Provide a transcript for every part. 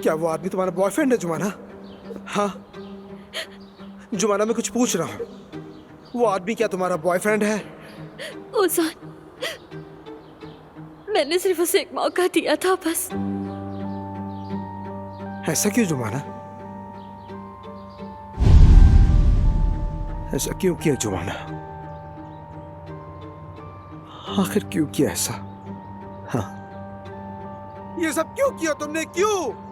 क्या वो आदमी तुम्हारा बॉयफ्रेंड है जुमाना? हाँ जुमाना, मैं कुछ पूछ रहा हूँ, वो आदमी क्या तुम्हारा बॉयफ्रेंड है? ओजान, मैंने सिर्फ उसे एक मौका दिया था बस। ऐसा क्यों जुमाना? ऐसा क्यों किया जुमाना? आखिर क्यों किया ऐसा? हाँ, ये सब क्यों किया तुमने? क्यों?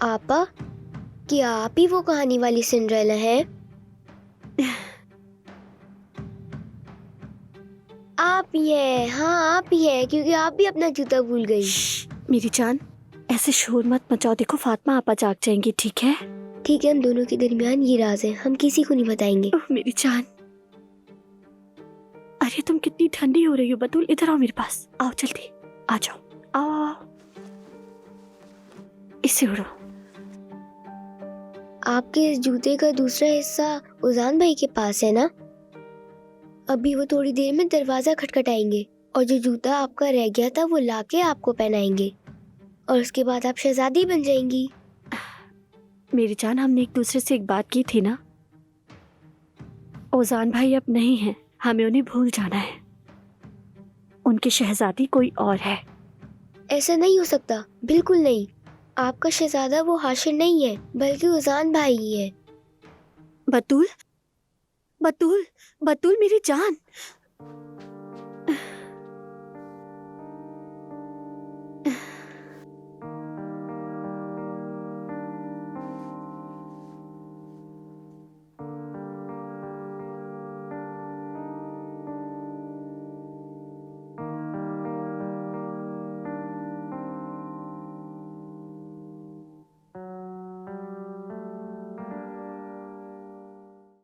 आपा, क्या आप ही वो कहानी वाली सिंड्रेला हैं? आप ही हैं, हाँ आप ही हैं, क्योंकि आप भी अपना जूता भूल गई। मेरी जान, ऐसे शोर मत मचाओ। देखो फातिमा आपा जाग जाएंगी, ठीक है? ठीक है, हम दोनों के दरमियान ये राज है, हम किसी को नहीं बताएंगे। ओह मेरी जान, अरे तुम कितनी ठंडी हो रही हो बतूल, इधर आओ मेरे पास, आओ जल्दी, आ जाओ, आओ आओ, इससे उड़ो। आपके इस जूते का दूसरा हिस्सा उजान भाई के पास है ना? अभी वो थोड़ी देर में दरवाजा खटखटाएंगे और जो जूता आपका रह गया था वो लाके आपको पहनाएंगे और उसके बाद आप शहजादी बन जाएंगी। मेरी जान, हमने एक दूसरे से एक बात की थी ना, ओजान भाई अब नहीं है, हमें उन्हें भूल जाना है। उनकी शहजादी कोई और है। ऐसा नहीं हो सकता, बिल्कुल नहीं। आपका शहजादा वो हाशिर नहीं है, बल्कि उजान भाई ही है। बतूल, बतूल, बतूल मेरी जान,